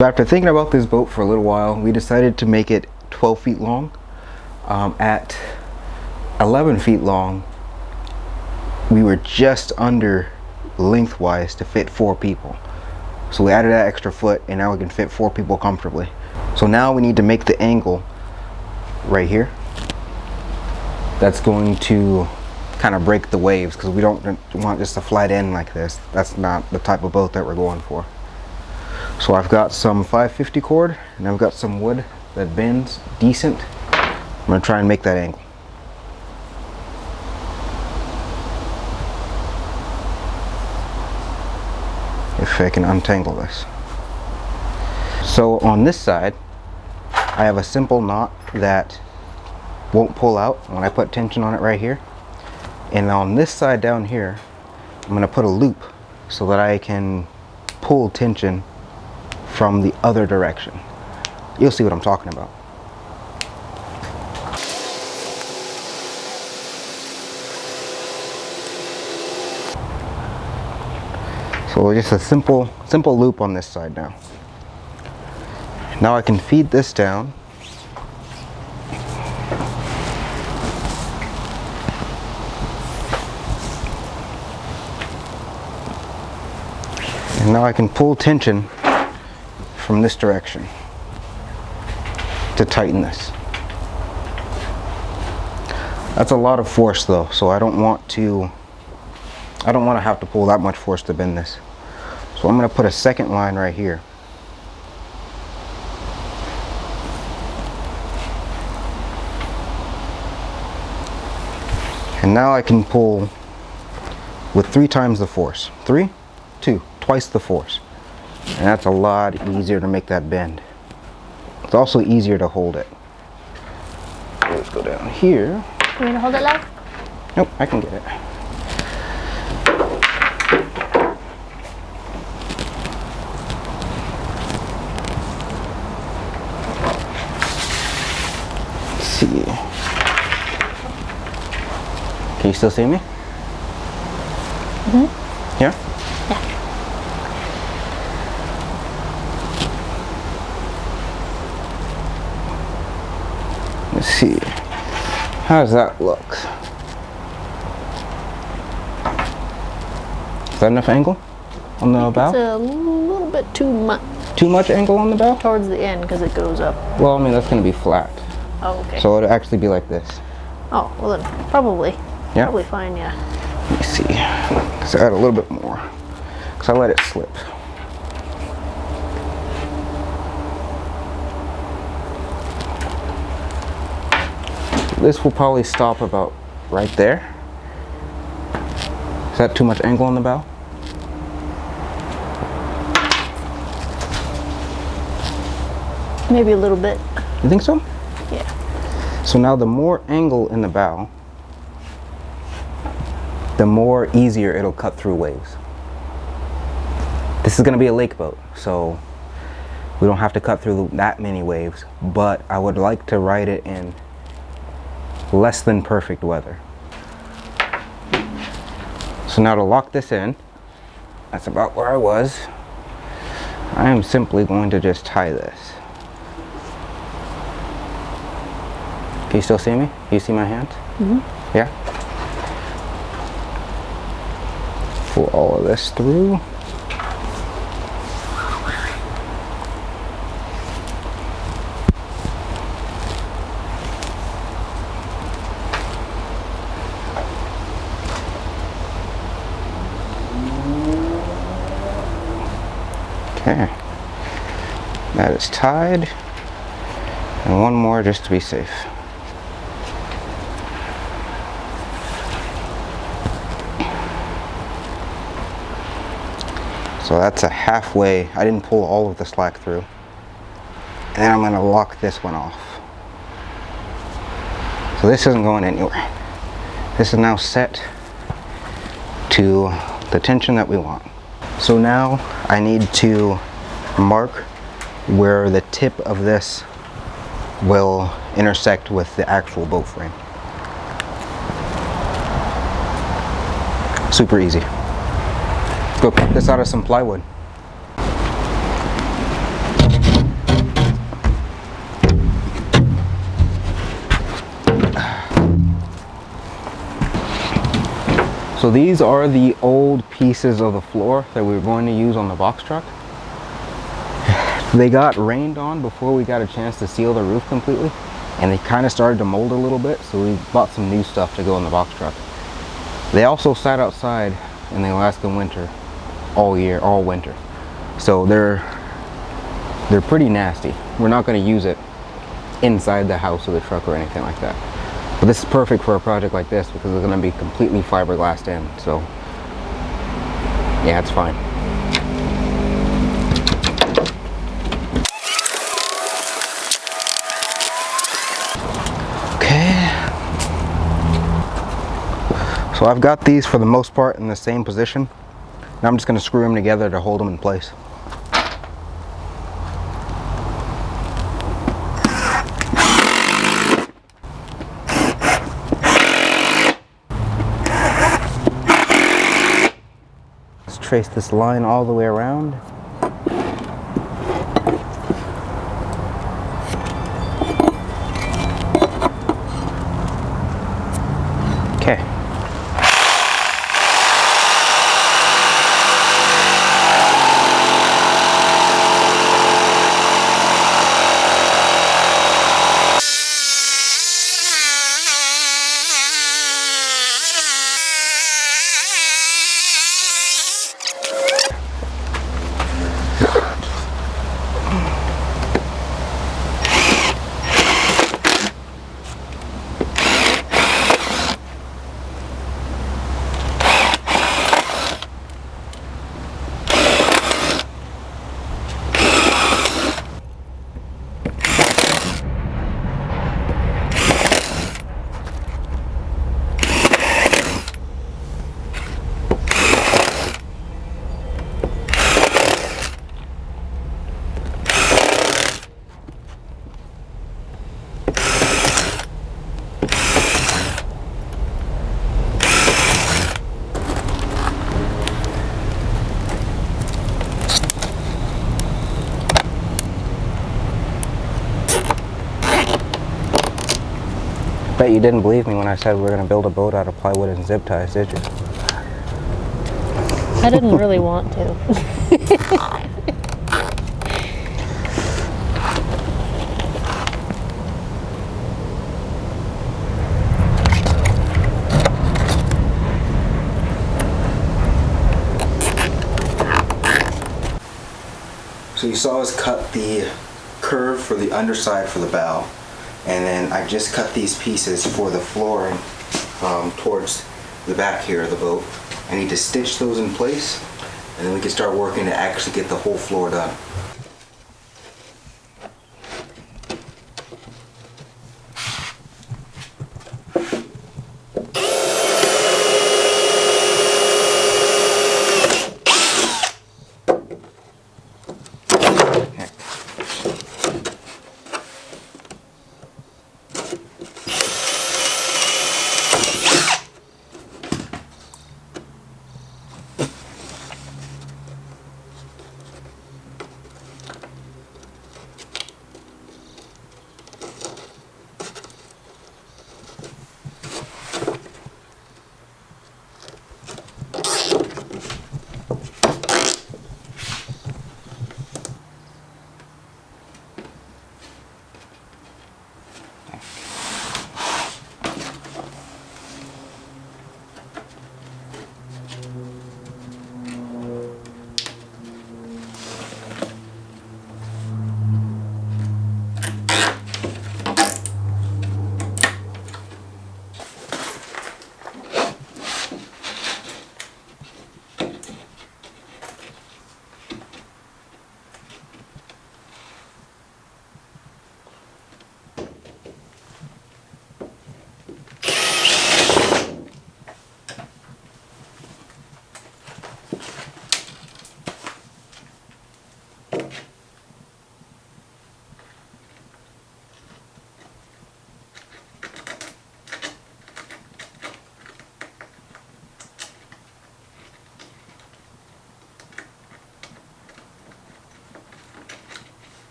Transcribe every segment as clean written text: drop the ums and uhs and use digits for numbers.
After thinking about this boat for a little while, we decided to make it 12 feet long. At 11 feet long, we were just under lengthwise to fit 4 people. So we added that extra foot and now we can fit 4 people comfortably. So now we need to make the angle right here. That's going to kind of break the waves because we don't want just a flat end like this. That's not the type of boat that we're going for. So I've got some 550 cord and I've got some wood that bends decent. I'm going to try and make that angle. If I can untangle this. So on this side, I have a simple knot that won't pull out when I put tension on it right here. And on this side down here, I'm going to put a loop so that I can pull tension from the other direction. You'll see what I'm talking about. So just a simple loop on this side now. Now I can feed this down. And now I can pull tension from this direction to tighten this. That's a lot of force though, so I don't want to have to pull that much force to bend this. So I'm going to put a second line right here. And now I can pull with 3 times the force. 3, 2, twice the force. And that's a lot easier to make that bend. It's also easier to hold it. Let's go down here. You want to hold it, love? Nope, I can get it. Let's see. Can you still see me? Mm-hmm. Yeah? Yeah. Let's see. How does that look? Is that enough angle on the bow? It's a little bit too much. Too much angle on the bow? Towards the end because it goes up. Well, I mean, that's going to be flat. Oh, okay. So it'll actually be like this. Oh, well then, probably. Yeah? Probably fine, yeah. Let me see. So add a little bit more because I let it slip. This will probably stop about right there. Is that too much angle on the bow? Maybe a little bit. You think so? Yeah. So now the more angle in the bow, the more easier it'll cut through waves. This is going to be a lake boat, so we don't have to cut through that many waves, but I would like to ride it in less than perfect weather. So now to lock this in, that's about where I was. I am simply going to just tie this. Can you still see me? Can you see my hands? Mm-hmm. Yeah? Pull all of this through. Okay, that is tied, and one more just to be safe. So that's a halfway. I didn't pull all of the slack through. And then I'm going to lock this one off. So this isn't going anywhere. This is now set to the tension that we want. So now I need to mark where the tip of this will intersect with the actual boat frame. Super easy. Go cut this out of some plywood. So these are the old pieces of the floor that we were going to use on the box truck. They got rained on before we got a chance to seal the roof completely, and they kind of started to mold a little bit, so we bought some new stuff to go in the box truck. They also sat outside in the Alaskan winter all winter. So they're pretty nasty. We're not going to use it inside the house or the truck or anything like that. But this is perfect for a project like this because it's going to be completely fiberglassed in. So yeah, it's fine. So I've got these for the most part in the same position. Now I'm just going to screw them together to hold them in place. Let's trace this line all the way around. Okay. Bet you didn't believe me when I said we were going to build a boat out of plywood and zip ties, did you? I didn't really want to. So you saw us cut the curve for the underside for the bow, and then I just cut these pieces for the flooring towards the back here of the boat. I need to stitch those in place, and then we can start working to actually get the whole floor done.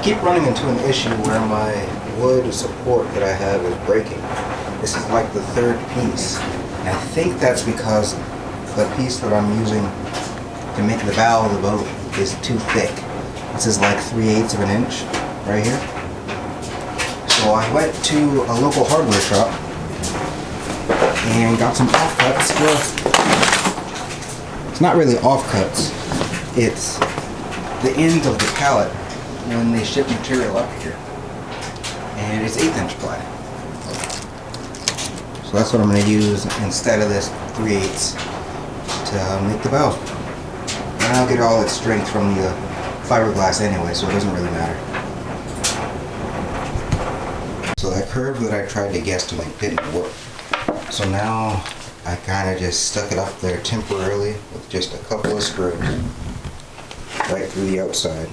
keep running into an issue where my wood support that I have is breaking. This is like the third piece. And I think that's because the piece that I'm using to make the bow of the boat is too thick. This is like 3/8 of an inch right here. So I went to a local hardware shop and got some offcuts. Well, it's not really offcuts. It's the ends of the pallet when they ship material up here. And it's 1/8 ply. So that's what I'm going to use instead of this 3/8 to make the bow. And I'll get all its strength from the fiberglass anyway, so it doesn't really matter. So that curve that I tried to guesstimate didn't work. So now I kind of just stuck it up there temporarily with just a couple of screws right through the outside.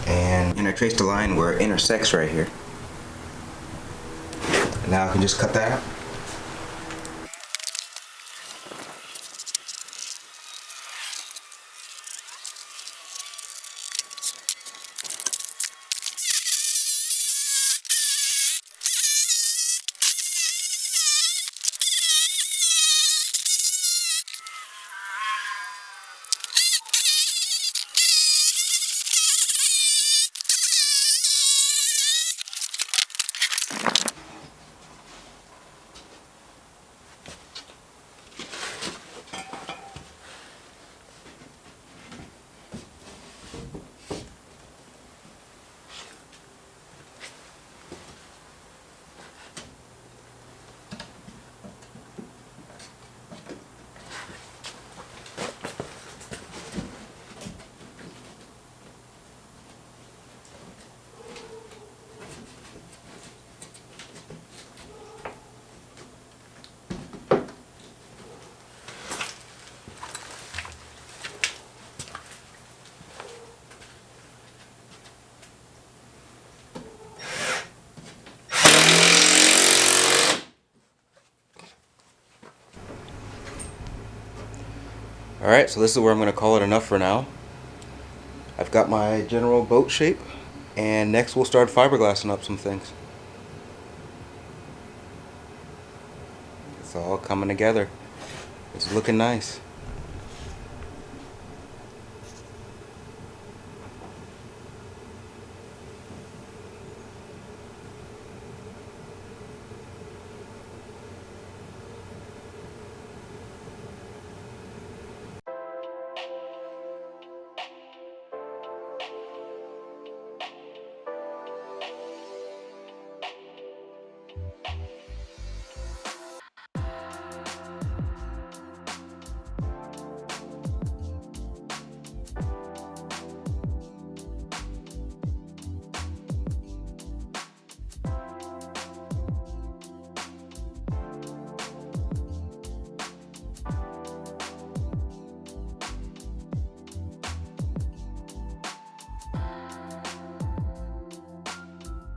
And I traced a line where it intersects right here. Now I can just cut that out. Alright, so this is where I'm going to call it enough for now. I've got my general boat shape, and next we'll start fiberglassing up some things. It's all coming together. It's looking nice.